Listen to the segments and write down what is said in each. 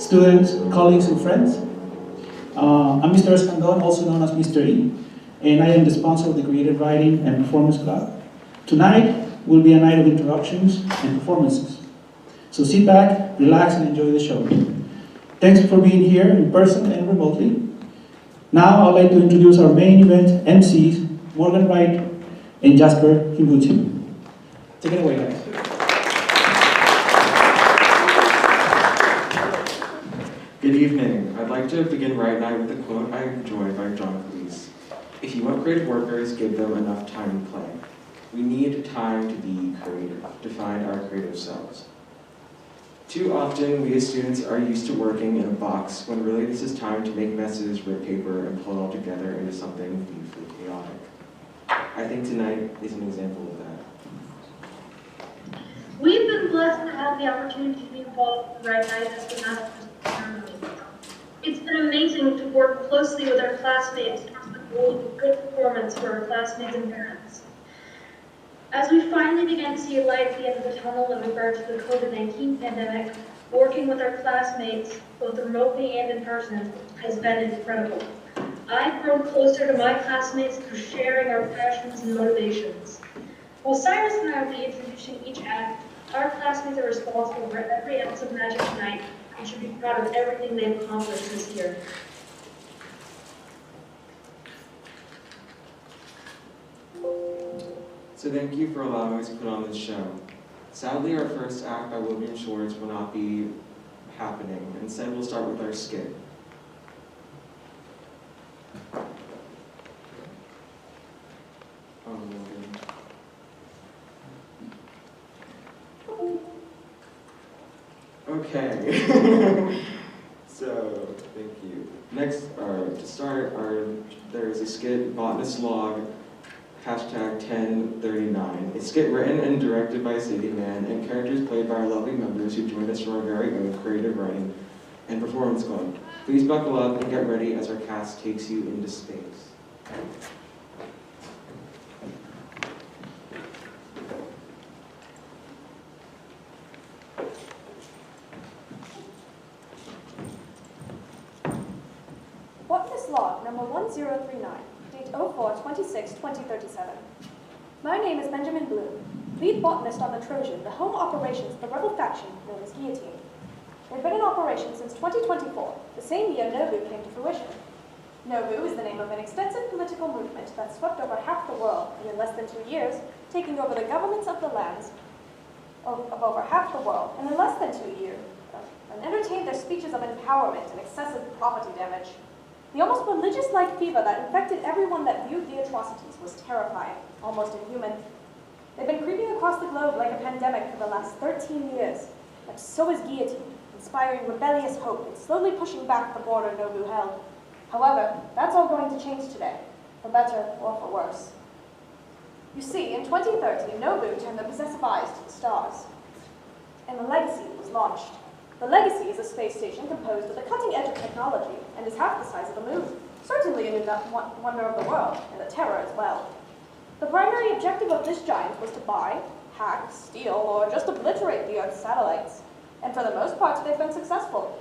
students, colleagues, and friends. I'm Mr. Escandon, also known as Mr. E, and I am the sponsor of the Creative Writing and Performance Club. Tonight will be a night of introductions and performances. So sit back, relax, and enjoy the show. Thanks for being here in person and remotely. Now I'd like to introduce our main event MCs, Morgan Wright and Jasper Kimbuchi. Take it away, guys. Good evening. I'd like to begin right now with a quote I enjoy by John Cleese. If you want creative workers, give them enough time to play. We need time to be creative, to find our creative selves. Too often, we as students are used to working in a box when really this is time to make messes, rip paper, and pull it all together into something beautifully chaotic. I think tonight is an example of that. We've been blessed to have the opportunity to be involved in the Right Night as the master's ceremony. It's been amazing to work closely with our classmates towards the goal of a good performance for our classmates and parents. As we finally began to see a light at the end of the tunnel in regard to the COVID-19 pandemic, working with our classmates, both remotely and in person, has been incredible. I've grown closer to my classmates through sharing our passions and motivations. While Cyrus and I will be introducing each act, our classmates are responsible for every ounce of magic tonight and should be proud of everything they've accomplished this year. So thank you for allowing us to put on this show. Sadly, our first act by William Shores will not be happening. Instead, we'll start with our skit. Okay. So, thank you. Next, to start, there is a skit, Botanist Log, #1039. A skit written and directed by Sadie Mann and characters played by our lovely members who joined us from our very own Creative Writing and Performance Club. Please buckle up and get ready as our cast takes you into space. Botanist Log, number 1039. Date 04/26/2037. My name is Benjamin Bloom, lead botanist on the Trojan, the home operations of the rebel faction known as Guillotine. They've been in operation since 2024, the same year Nobu came to fruition. Nobu is the name of an extensive political movement that swept over half the world and in less than 2 years, taking over the governments of the lands of over half the world, and in less than 2 years, and entertained their speeches of empowerment and excessive property damage. The almost religious-like fever that infected everyone that viewed the atrocities was terrifying, almost inhuman. They've been creeping across the globe like a pandemic for the last 13 years, and so is Guillotine, inspiring rebellious hope and slowly pushing back the border Nobu held. However, that's all going to change today, for better or for worse. You see, in 2030, Nobu turned their possessive eyes to the stars, and the Legacy was launched. The Legacy is a space station composed with a cutting edge of technology and is half the size of the moon. Certainly a new wonder of the world, and a terror as well. The primary objective of this giant was to buy, hack, steal, or just obliterate the Earth's satellites. And for the most part, they've been successful.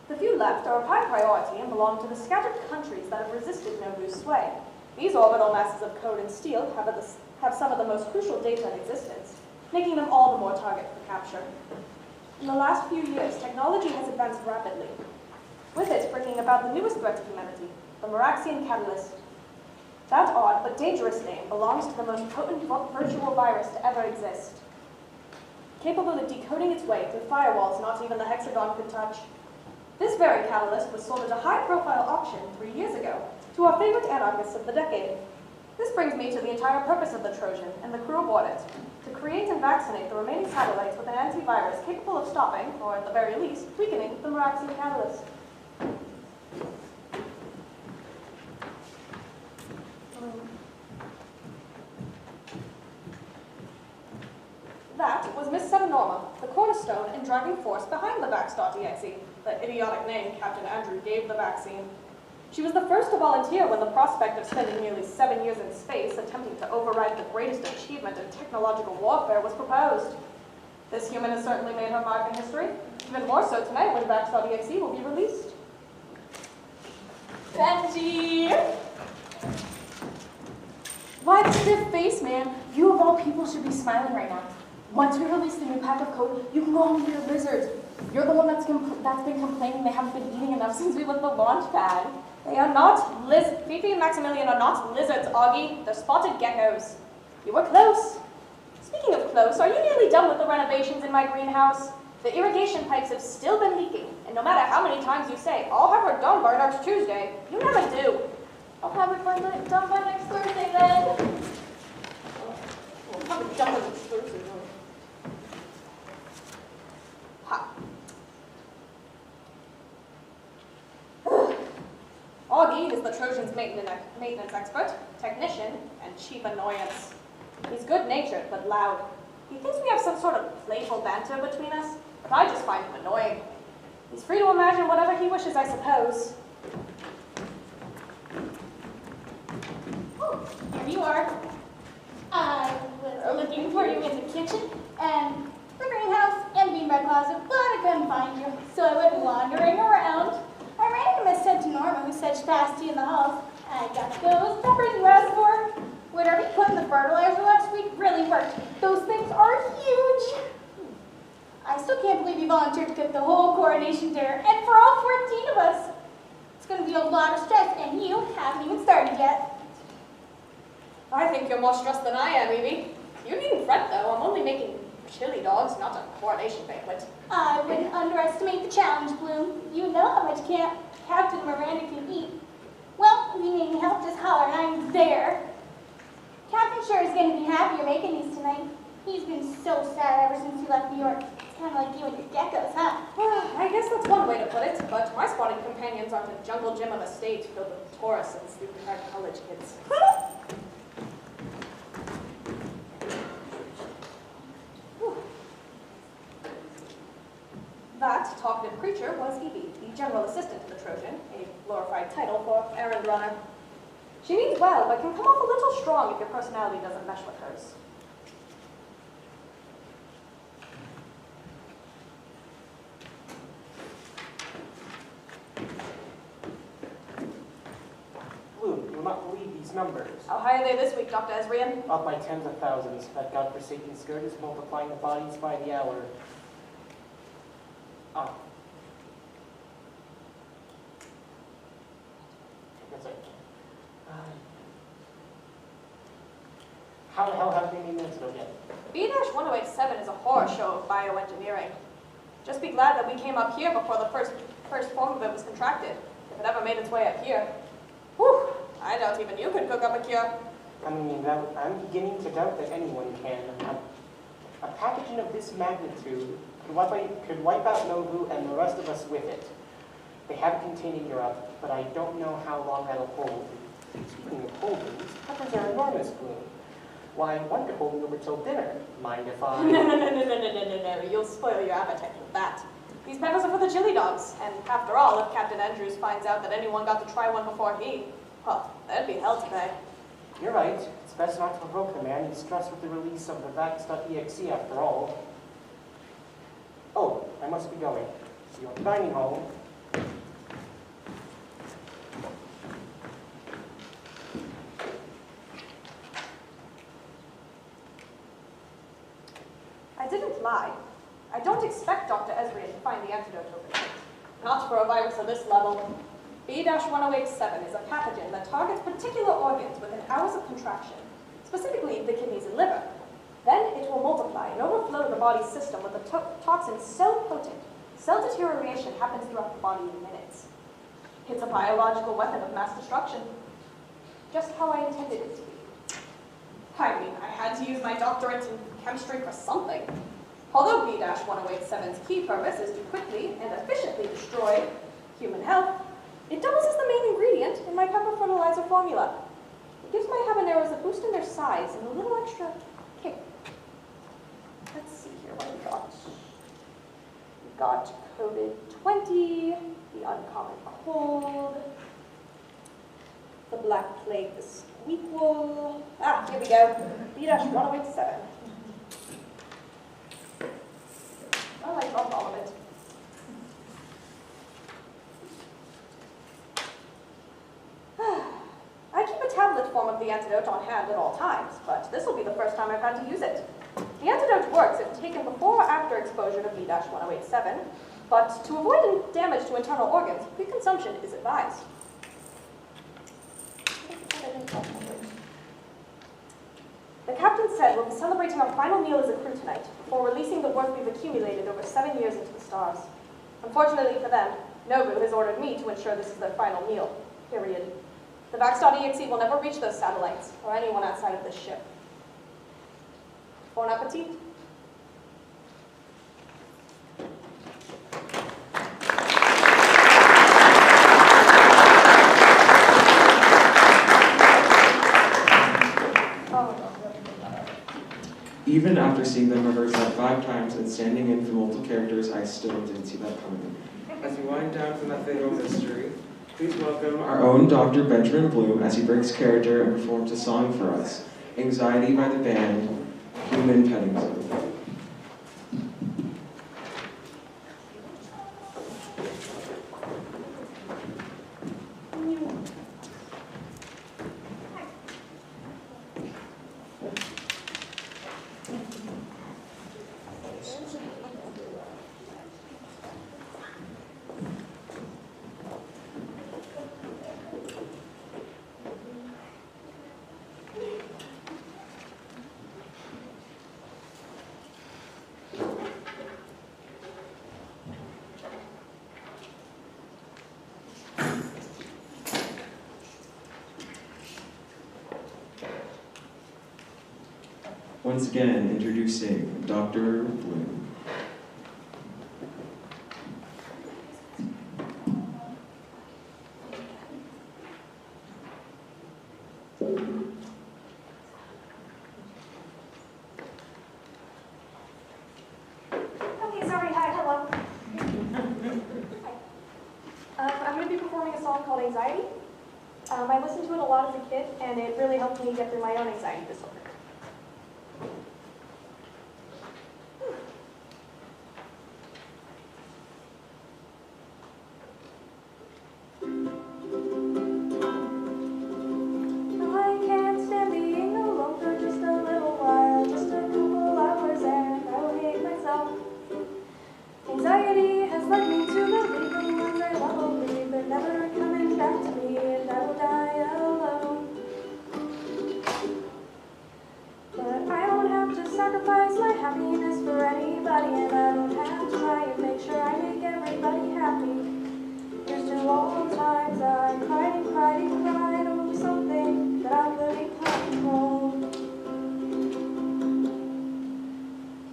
The few left are of high priority and belong to the scattered countries that have resisted Nobu's sway. These orbital masses of code and steel have some of the most crucial data in existence, making them all the more target for capture. In the last few years, technology has advanced rapidly, with it bringing about the newest threat to humanity, the Meraxian Catalyst. That odd but dangerous name belongs to the most potent virtual virus to ever exist, capable of decoding its way through firewalls not even the Hexagon could touch. This very catalyst was sold at a high-profile auction 3 years ago to our favorite anarchists of the decade. This brings me to the entire purpose of the Trojan and the crew aboard it, to create and vaccinate the remaining satellites with an antivirus capable of stopping, or at the very least, weakening the Meraxian Catalyst. That was Miss Sevenorma, the cornerstone and driving force behind the Vax.exe, the idiotic name Captain Andrew gave the vaccine. She was the first to volunteer when the prospect of spending nearly 7 years in space attempting to override the greatest achievement in technological warfare was proposed. This human has certainly made her mark in history. Even more so tonight when Vax.exe will be released. Benji! Why the stiff face, man? You of all people should be smiling right now. Once we release the new pack of code, you can go home to your lizards. You're the one that's been complaining they haven't been eating enough since we left the launch pad. They are not lizards. Fifi and Maximilian are not lizards, Augie. They're spotted geckos. You were close. Speaking of close, are you nearly done with the renovations in my greenhouse? The irrigation pipes have still been leaking, and no matter how many times you say, I'll have it done by next Tuesday, you never do. I'll have it done by next Thursday then. I'll have it done by next Thursday then. Ha. Augie is the Trojans' maintenance expert, technician, and chief annoyance. He's good-natured, but loud. He thinks we have some sort of playful banter between us, but I just find him annoying. He's free to imagine whatever he wishes, I suppose. Oh, here you are. I was looking for you in the kitchen and the greenhouse and beanbag closet, but I couldn't find you, so I went wandering around. I ran into Miss Norma, who said she passed you in the halls. I got those peppers you asked for. Whatever you put in the fertilizer last week really worked. Those things are huge. I still can't believe you volunteered to cook the whole coronation dinner, and for all 14 of us. It's going to be a lot of stress, and you haven't even started yet. I think you're more stressed than I am, Evie. You needn't fret, though. I'm only making chili dogs, not a coronation banquet. I wouldn't underestimate the challenge, Bloom. You know how much Captain Miranda can eat. Well, if you need any help, just holler. I'm there. Captain sure is going to be happy you're making these tonight. He's been so sad ever since he left New York. It's kind of like you and your geckos, huh? I guess that's one way to put it, but my spotting companions aren't a jungle gym of a state filled with tourists and sleepy-hearted college kids. That talkative creature was Evie, the general assistant to the Trojan, a glorified title for errand runner. She means well, but can come off a little strong if your personality doesn't mesh with hers. Bloom, you will not believe these numbers. How high are they this week, Dr. Ezrian? Up by tens of thousands. That godforsaken skirt is multiplying the bodies by the hour. Ah. That's it. How the hell have they made minutes ago yet? B-1087 is a horror show of bioengineering. Just be glad that we came up here before the first form of it was contracted, if it ever made its way up here. Whew, I doubt even you could cook up a cure. I mean, I'm beginning to doubt that anyone can. A pathogen of this magnitude could wipe out Nobu and the rest of us with it. They have it contained in Europe, but I don't know how long that'll hold. Speaking of holdings, peppers are enormous, Bloom. Why, one could hold me over till dinner. Mind if I... No. You'll spoil your appetite with that. These peppers are for the chili dogs, and after all, if Captain Andrews finds out that anyone got to try one before he, well, that'd be hell to pay. You're right. It's best not to provoke the man. He's stressed with the release of the Vax.exe after all. Oh, I must be going. See you at the dining hall. I didn't lie. I don't expect Dr. Ezrian to find the antidote overnight. Not for a virus of this level. B-1087 is a pathogen that targets particular organs within hours of contraction, specifically the kidneys and liver. Then it will multiply and overflow the body's system with a toxin so potent, cell deterioration happens throughout the body in minutes. It's a biological weapon of mass destruction. Just how I intended it to be. I mean, I had to use my doctorate in chemistry for something. Although B-1087's key purpose is to quickly and efficiently destroy human health, it doubles as the main ingredient in my pepper fertilizer formula. It gives my habaneros a boost in their size and a little extra kick. Let's see here what we got. We got COVID-20, the uncommon cold, the black plague, the squeakquel. Here we go. B-1087. Oh, I dropped all of it. of the antidote on hand at all times, but this will be the first time I've had to use it. The antidote works if taken before or after exposure to B-1087, but to avoid damage to internal organs, pre-consumption is advised. The captain said we'll be celebrating our final meal as a crew tonight, before releasing the work we've accumulated over 7 years into the stars. Unfortunately for them, Nobu has ordered me to ensure this is their final meal, period. The Vax.exe will never reach those satellites, or anyone outside of this ship. Bon appetit. Even after seeing them rehearse that 5 times and standing in for multiple characters, I still didn't see that coming. As we wind down from that fatal mystery, please welcome our own Dr. Benjamin Bloom as he breaks character and performs a song for us, Anxiety by the band, Human Petting Zoo. Once again, introducing Dr. Bloom. Okay, sorry, hi, hello. I'm going to be performing a song called Anxiety. I listened to it a lot as a kid, and it really helped me get through my own anxiety disorder. I can't stand being alone for just a little while, just a couple hours, and I will hate myself. Anxiety has led me to believe the ones I love will leave. They're never coming back to me, and I will die alone. But I don't have to sacrifice my happiness for anybody, and I don't have to try and make sure I make everybody happy. Here's to all the times I cried and cried and cried over something that I couldn't control.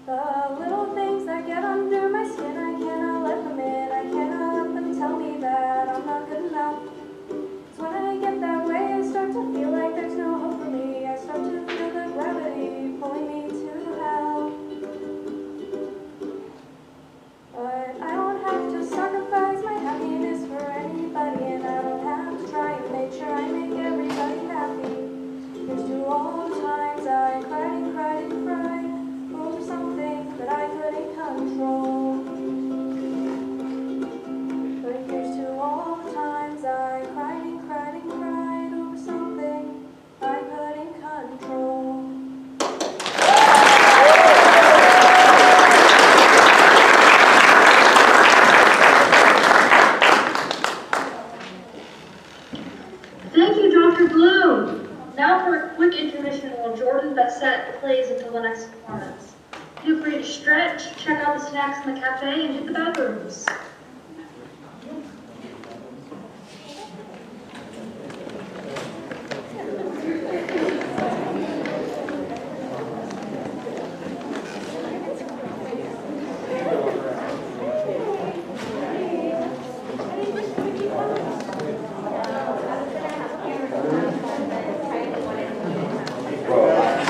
The little things that get under my skin, I cannot let them in. I cannot let them tell me that I'm not good enough. So when I get that way, I start to feel like there's no hope for me. I start to feel the gravity pulling me to hell. But I don't have to sacrifice my happiness for anybody, and I don't have to try and make sure I make everybody happy. Here's to all the times I cried and cried and cried over something that I couldn't control. But here's to all the times I cried and cried and cried over something I couldn't control. Thank you, Dr. Bloom. Now for a quick intermission while Jordan Bessette plays until the next performance. Feel free to stretch, check out the snacks in the cafe, and hit the bathrooms.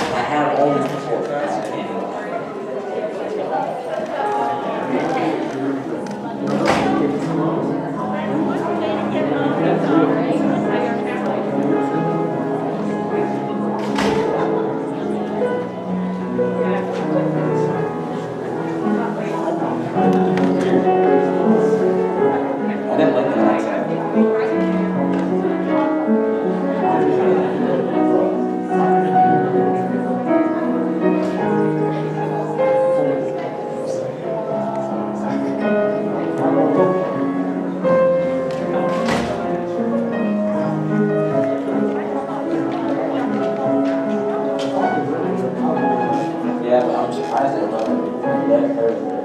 I have all these before. I'm surprised they let her.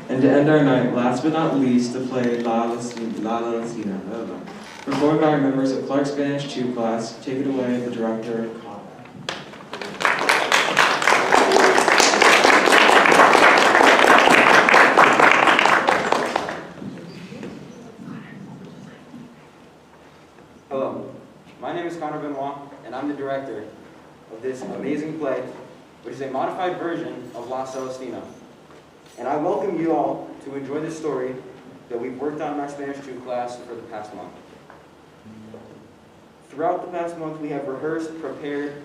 And to end our night, last but not least, to play La La Sina, performed by our members of Clark Spanish 2 class. Take it away, the director, Connor. Hello, my name is Connor Benoit, and I'm the director of this amazing play, which is a modified version of La Celestina. And I welcome you all to enjoy this story that we've worked on in our Spanish 2 class for the past month. Throughout the past month, we have rehearsed, prepared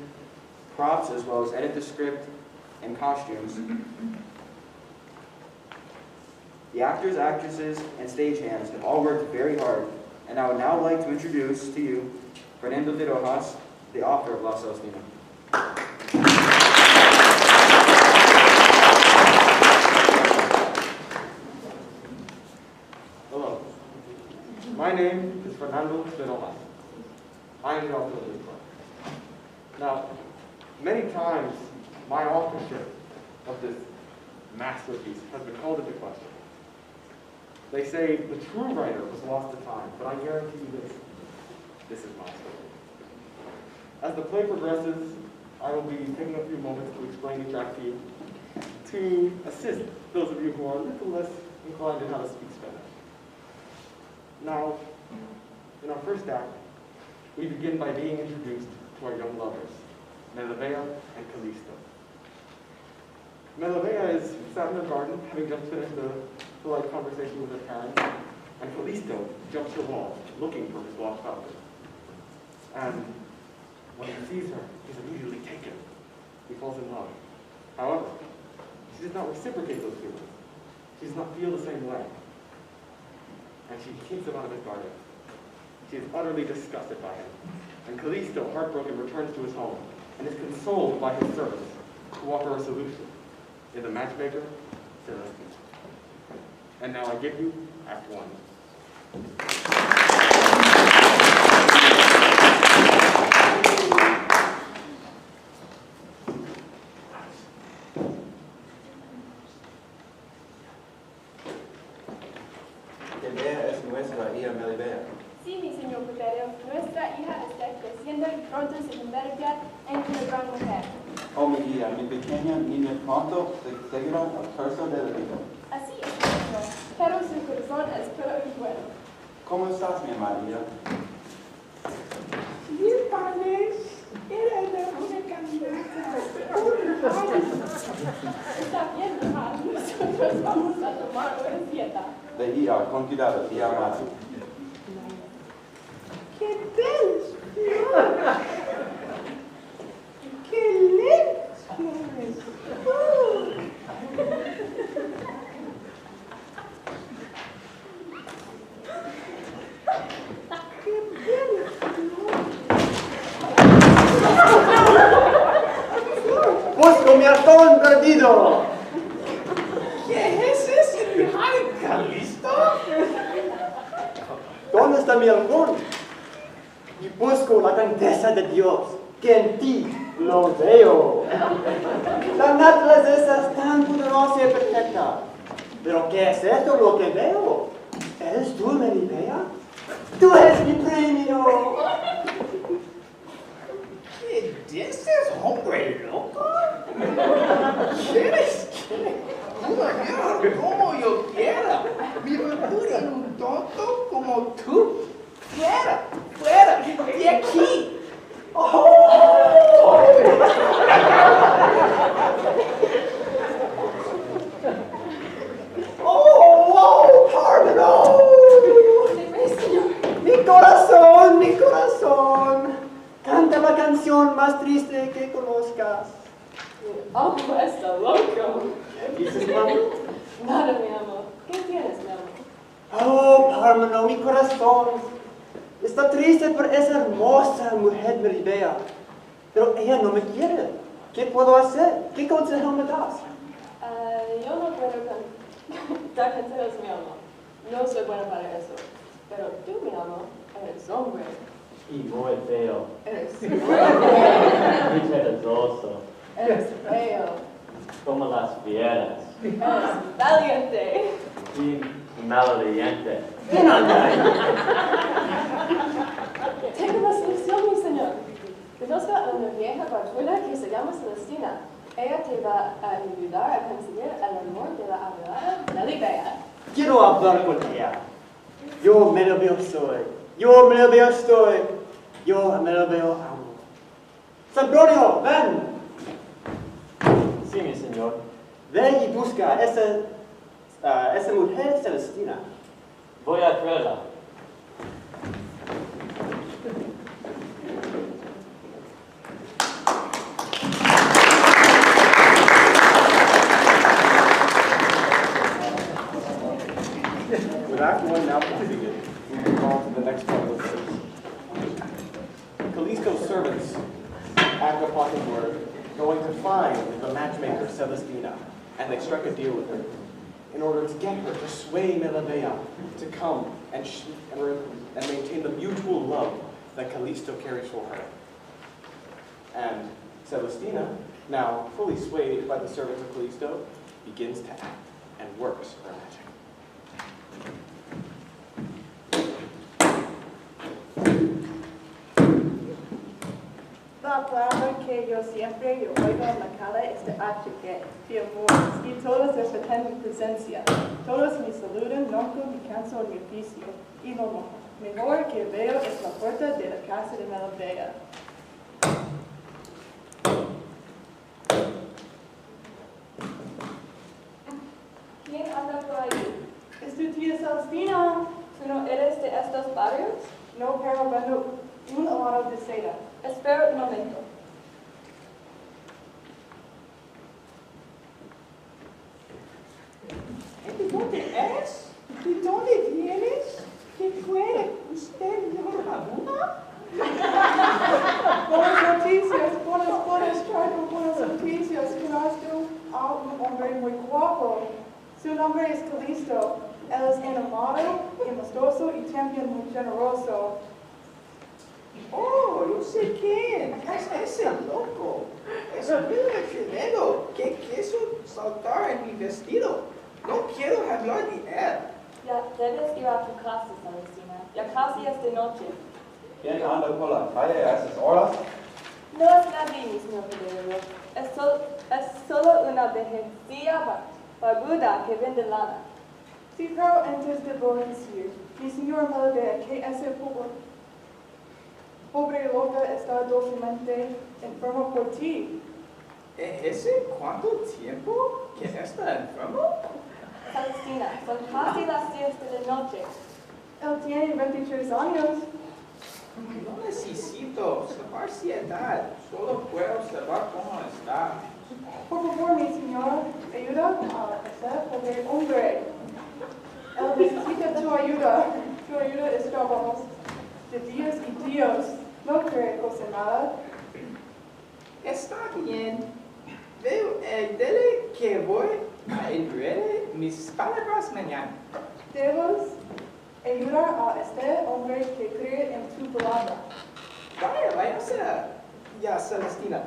props, as well as edited the script and costumes. The actors, actresses, and stagehands have all worked very hard, and I would now like to introduce to you Fernando de Rojas, the author of La Celestina. Hello. My name is Fernando de Rojas. I am the author of this book. Now, many times my authorship of this masterpiece has been called into question. They say the true writer was lost to time, but I guarantee you this is my story. As the play progresses, I will be taking a few moments to explain each act to you, to assist those of you who are a little less inclined in how to speak Spanish. Now, in our first act, we begin by being introduced to our young lovers, Melibea and Callisto. Melibea is sat in the garden, having just finished a polite conversation with her parents, and Callisto jumps her wall, looking for his lost falcon. And when he sees her, he's immediately taken. He falls in love. However, she does not reciprocate those feelings. She does not feel the same way. And she keeps him out of his garden. She is utterly disgusted by him. And Callisto, heartbroken, returns to his home and is consoled by his servants who offer a solution in the matchmaker, Celestina. And now I give you Act 1. Melibea es nuestra hija Melibea. Sí, mi señor Puterio, nuestra hija está creciendo y pronto se convertirá en una gran mujer. Oh, mi hija, mi pequeña niña pronto seguirá el curso de la vida. Así es, señor, pero su corazón es puro y bueno. ¿Cómo estás, mi amada hija? Mi padre era de una caminata. Está bien, mamá, nosotros vamos a tomar una dieta. De hija, con cuidado, tía amada. ¡Qué delicioso! ¡Qué lindas flores! ¡Qué bellas flores! ¡Busco mi ratón perdido! ¿Qué es ese viaje, Callisto? ¿Dónde está mi halcón? Y busco la grandeza de Dios, que en ti lo veo. La naturaleza es tan poderosa y perfecta. ¿Pero qué es esto lo que veo? ¿Eres tú, Melibea? ¡Tú eres mi premio! ¿Qué dices, hombre loco? ¿Quieres que como yo quiera? Mi futuro en un tonto como tú. ¡Fuera! ¡Fuera! ¡De aquí! ¡Oh! ¡Oh! ¡Pardon! Mi corazón! Canta la canción más triste que conozcas. Oh, está loco. ¿Qué dices, mami? Nada, mi amor. ¿Qué tienes, mi amor? Oh, Parmeno, mi corazón está triste por esa hermosa mujer Melibea. Pero ella no me quiere. ¿Qué puedo hacer? ¿Qué consejo me das? Yo no puedo dar consejos, mi amor. No soy buena para eso. Pero tú, mi amor, eres hombre. Y muy feo. Eres Muy perezoso. Eres feo. Como las fieras. Eres valiente. Y maloliente. Tengo una solución, mi señor. Conozco a una vieja barbuda que se llama Celestina. Ella te va a ayudar a conseguir el amor de la abogada Melibea. Quiero hablar con ella. Yo Melibea soy. Yo Melibea estoy. Yo Melibea amo. Sambronio, ven. Sí, mi señor. Ve y busca a esa mujer Celestina. Voy a traerla. With Act 1 now completed, we move on to the next part of the series. Callisto's servants, act upon his word, going to find the matchmaker Celestina, and they struck a deal with her in order to get her to sway Melibea to come and maintain the mutual love that Callisto carries for her. And Celestina, now fully swayed by the servants of Callisto, begins to act and works her magic. La palabra que yo siempre oigo en la calle es de achique, de amor, y todos respetan mi presencia. Todos me saludan, nunca me canso en mi oficio, y lo mejor que veo es la puerta de la casa de Melibea. ¿Quién anda por ahí? ¿Es tu tía Celestina? ¿Tú no eres de estos barrios? No, pero vendo un helado de seda. Espera un momento. ¿De dónde eres? ¿De dónde vienes? ¿Qué fue? ¿Usted no Laguna? Buenas noticias, traigo buenas noticias. Conozco a un hombre muy guapo. Su nombre es Callisto. Él es enamorado, amistoso y también muy generoso. Oh, yo sé quién. Es ese loco. Es muy tremendo que quiso saltar en mi vestido. No quiero hablar de él. Ya debes ir a tu casa, Celestina. Ya casi es de noche. ¿Quién anda por la calle a esas horas? No es nadie, mi señor Pedro. Es solo una viejecilla barbuda que vende lana. Sí, pero antes debo decir, mi señor Melibea, que ese pobre loca está dulcemente enfermo por ti. ¿Ese cuánto tiempo que está enfermo? Celestina, son casi las 10 de la noche. Él tiene 23 años. No necesito saber si edad. Solo puedo saber cómo está. Por favor, mi señor, ayuda a ese pobre hombre. Él necesita tu ayuda. Tu ayuda estábamos de días y días. No creo cosa nada. Está bien. Dile que voy a enviarle mis palabras mañana. Debes ayudar a este hombre que cree en tu palabra. Vaya, ya Celestina.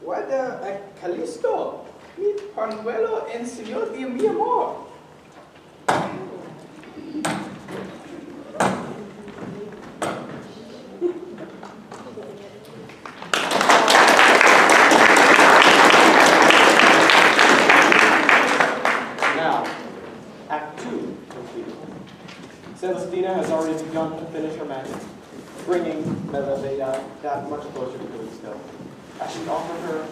Guarda a Callisto, mi pañuelo en señal de mi amor. Now, Act 2 completed. Celestina has already begun to finish her magic, bringing Melibea that much closer to Callisto, as she offered her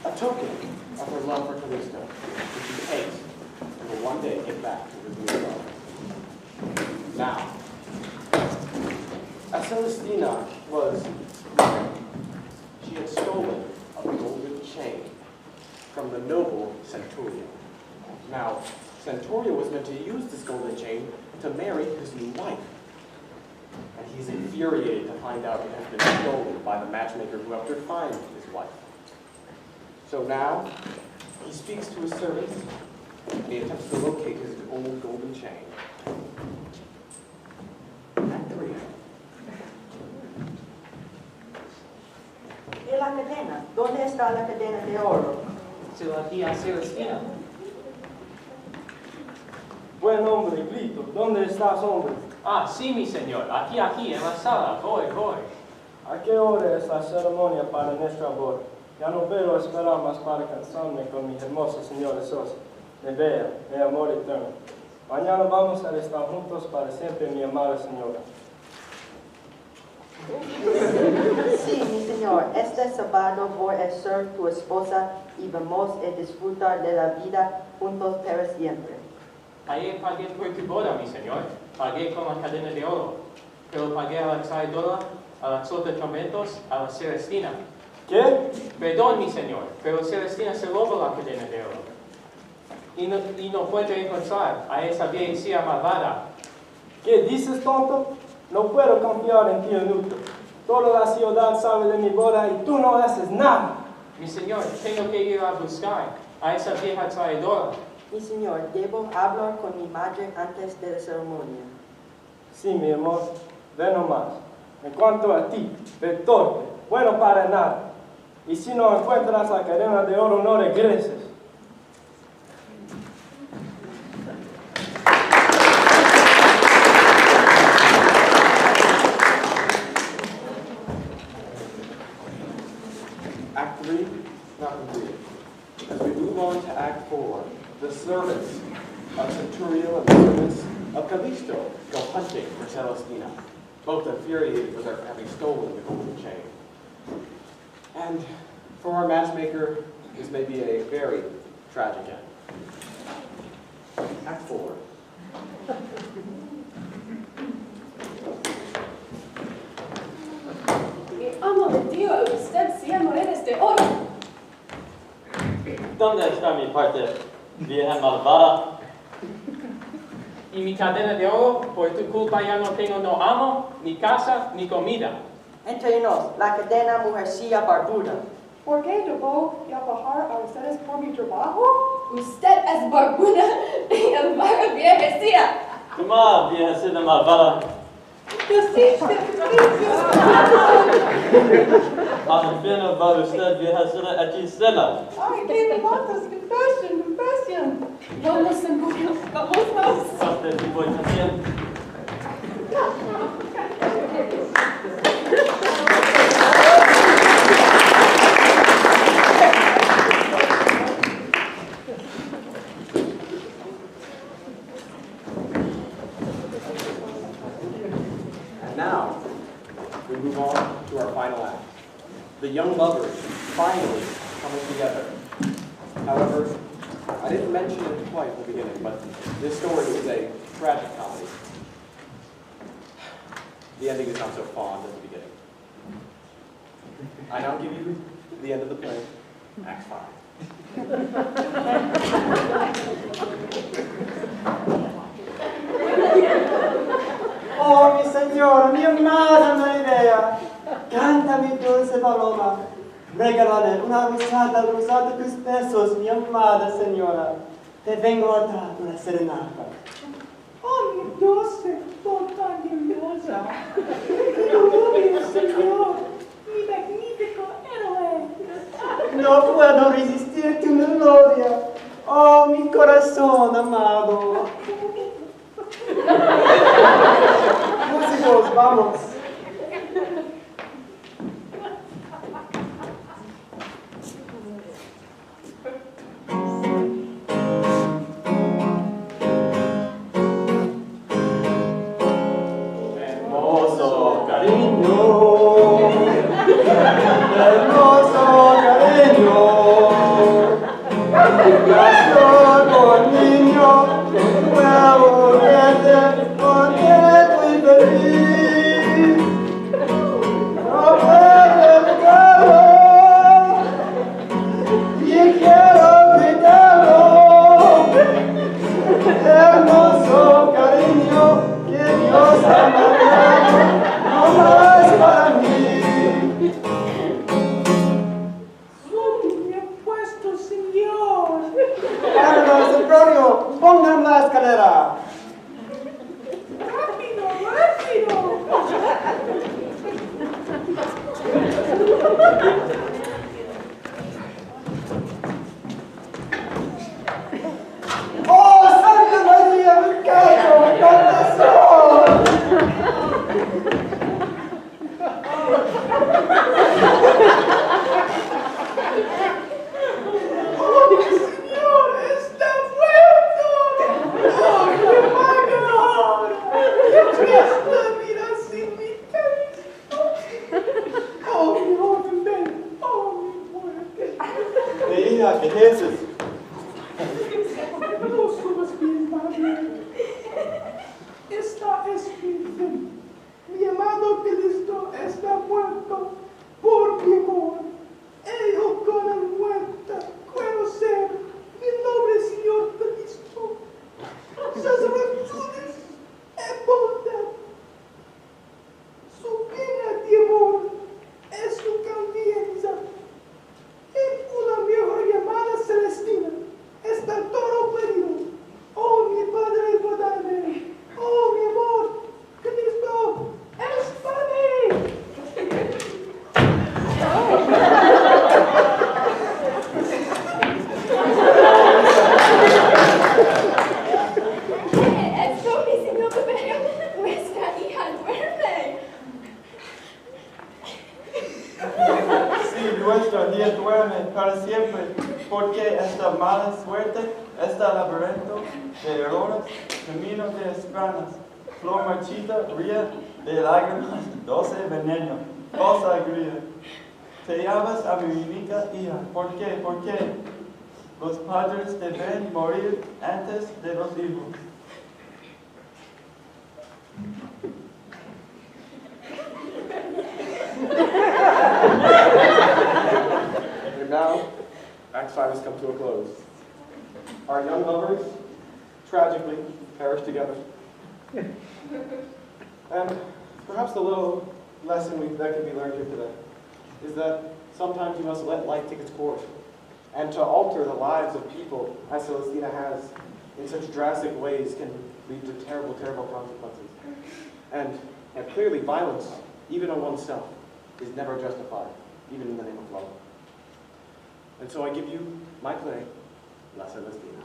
a token of her love for Callisto, which she takes and will one day give back to her new love. Now, as Celestina was married, she had stolen a golden chain from the noble Centurio. Now, Centurio was meant to use this golden chain to marry his new wife. And he's infuriated to find out it has been stolen by the matchmaker who helped her find his wife. So now, he speaks to his servants, and he attempts to locate his old golden chain. Act 3. ¿Y la cadena? ¿Dónde está la cadena de oro? Se la di a Celestina. Buen hombre, grito. ¿Dónde estás, hombre? Ah, sí, mi señor. Aquí, en la sala. Voy. ¿A qué hora es la ceremonia para nuestra boda? Ya no puedo esperar más para casarme con mi hermosa señora esposa. Me vea, mi amor eterno. Mañana vamos a estar juntos para siempre, mi amada señora. Sí, mi señor. Este sábado voy a ser tu esposa y vamos a disfrutar de la vida juntos para siempre. Ayer pagué por tu boda, mi señor. Pagué con la cadena de oro. Pero pagué a la traidora, a la tormentos, a la Celestina. ¿Qué? Perdón, mi señor, pero Celestina se robó la cadena de oro. Y no puede encontrar a esa viejecilla malvada. ¿Qué dices, tonto? No puedo confiar en ti, inútil. Toda la ciudad sabe de mi boda y tú no haces nada. Mi señor, tengo que ir a buscar a esa vieja traidora. Mi señor, debo hablar con mi madre antes de la ceremonia. Sí, mi amor, ve nomás. En cuanto a ti, ve torpe, bueno para nada. Y si no encuentras la cadena de oro, no regreses. Act 3, not completed. As we move on to Act 4, the servants of Centurio and the servants of Callisto go hunting for Celestina, both infuriated with her for having stolen the golden chain. And for our matchmaker, this may be a very tragic end. Act 4. Amo de Dios, usted sea monedas de oro. ¿Dónde está mi parte, vieja malvada? Y mi cadena de oro, por tu culpa ya no tengo no amo, ni casa, ni comida. Entre nos, la cadena mujercilla barbuda. ¿Por qué debo bajar a ustedes por mi trabajo? Usted es barbuda y el barro viejecía. Toma, viejecita malvada. Al fin va usted, viejecita hechicera. Ay, qué me matas, confesión. Vamos, Centurio, vamos. Usted y voy también. And now, we move on to our final act. The young lovers finally coming together. However, I didn't mention it quite at the beginning, but this story is a tragic comedy. The ending is not so fond as the beginning. I now give you the end of the play, Act 5. Oh, mi señora, mi amada María, canta mi dulce paloma. Regálale una rosada de tus besos, mi amada señora. Te vengo a dar una serenata. Oh, mi dulce, tan hermosa. Mi señor, mi magnífico héroe. No puedo resistir tu melodía. Oh, mi corazón amado. Músicos, vamos. Hermoso cariño, hermoso cariño. Gracias por niño, nuevo verte, contento y feliz. No puedo evitarlo y quiero gritarlo. Hermoso cariño, que Dios ha mandado, no más para mí. Muy bien puesto, señor. Carlos, Sempronio, pongan la escalera. Rápido, rápido. ¡Oh, Santa María, me cago, me contestó! ¡Oh, mi señor, está muerto! ¡Oh, qué magno! ¡Qué triste la vida sin mi Cristo! ¡Oh, mi joven Ben! ¡Oh, mi muerte! Leína, ¿qué dices? No subas bien, madre. Esta es mi fin. Mi amado Cristo está muerto por nuestro día duerme para siempre, porque esta mala suerte, este laberinto de errores, camino de espinas, flor marchita, ría de lágrimas, dulce veneno, falsa alegría. Te llamas a mi única hija. ¿Por qué? ¿Por qué? Los padres deben morir antes de los hijos. And now, Act 5 has come to a close. Our young lovers, tragically, perished together. And perhaps the little lesson that can be learned here today is that sometimes you must let life take its course. And to alter the lives of people, as Celestina has, in such drastic ways can lead to terrible, terrible consequences. And clearly violence, even on oneself, is never justified, even in the name of love. And so I give you my play, La Celestina.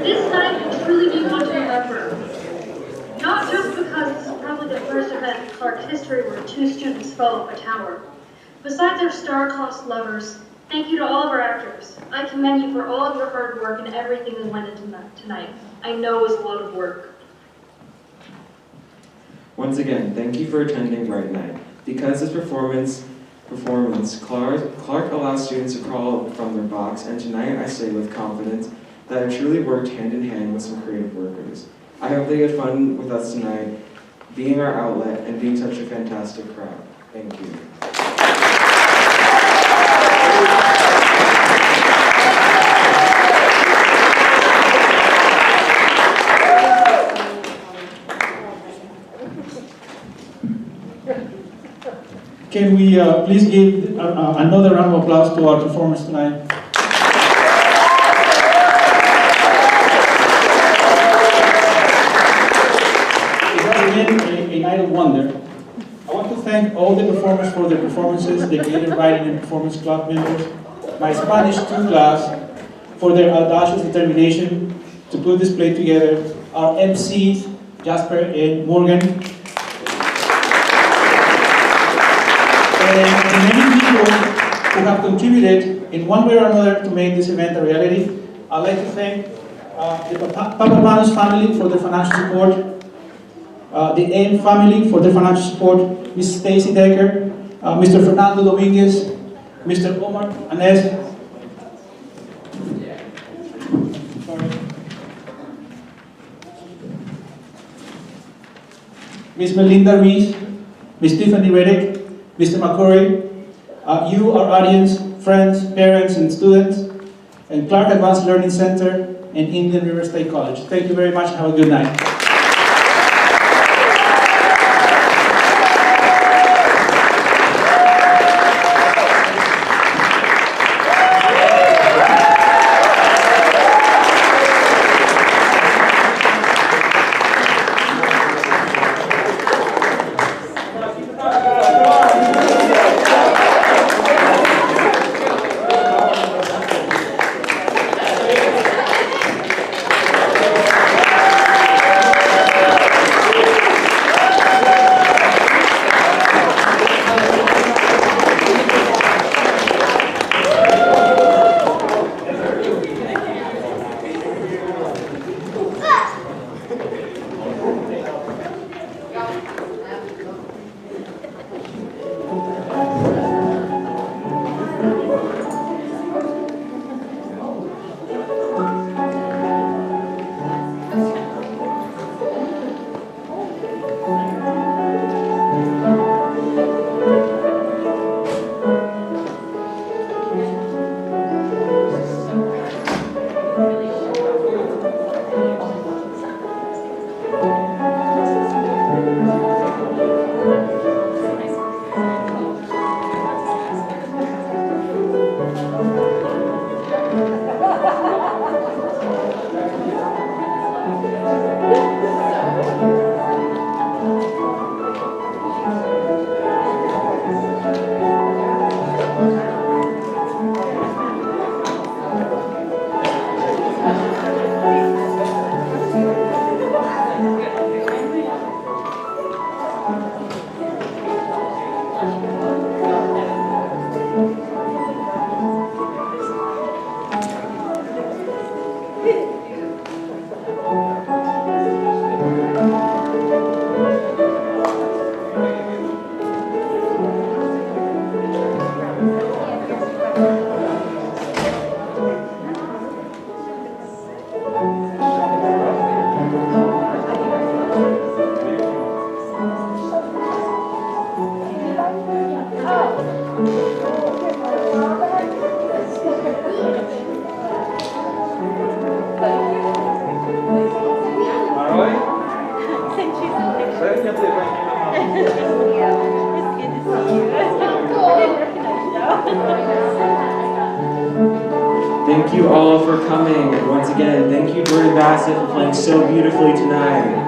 This night will truly be one to remember. Not just because this is probably the first event in Clark history where two students fell off a tower. Besides our star-crossed lovers, thank you to all of our actors. I commend you for all of your hard work and everything that went into tonight. I know it was a lot of work. Once again, thank you for attending Bright Night. Because this performance, Clark allows students to crawl from their box, and tonight I say with confidence that I truly worked hand in hand with some creative workers. I hope they had fun with us tonight, being our outlet and being such a fantastic crowd. Thank you. Can we please give another round of applause to our performers tonight? It has been a night of wonder. I want to thank all the performers for their performances, the Creative Writing and Performance Club members, my Spanish 2 class for their audacious determination to put this play together, our MCs, Jasper and Morgan, and the many people who have contributed in one way or another to make this event a reality. I'd like to thank the Papapanos family for their financial support, the M family for their financial support, Ms. Stacy Decker, Mr. Fernando Dominguez, Mr. Omar Anez, Ms. Melinda Reese, Ms. Tiffany Reddick, Mr. McCurry, you, our audience, friends, parents, and students, and Clark Advanced Learning Center, and Indian River State College. Thank you very much. Have a good night. Thank you all for coming, and once again, thank you Jordan Bassett for playing so beautifully tonight.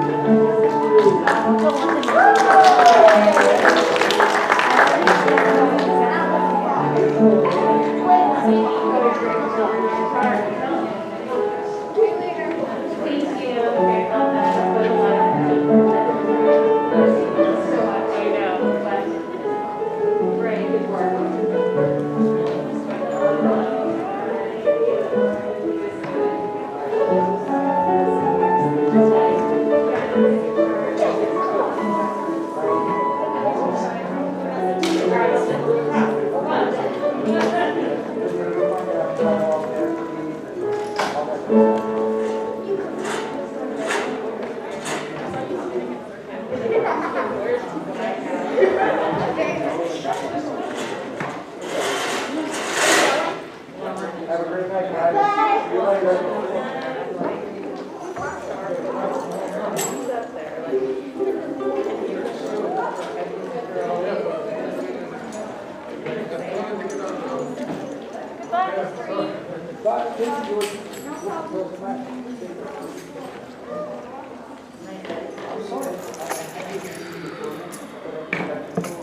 Have a great night, guys. See you later. Bye.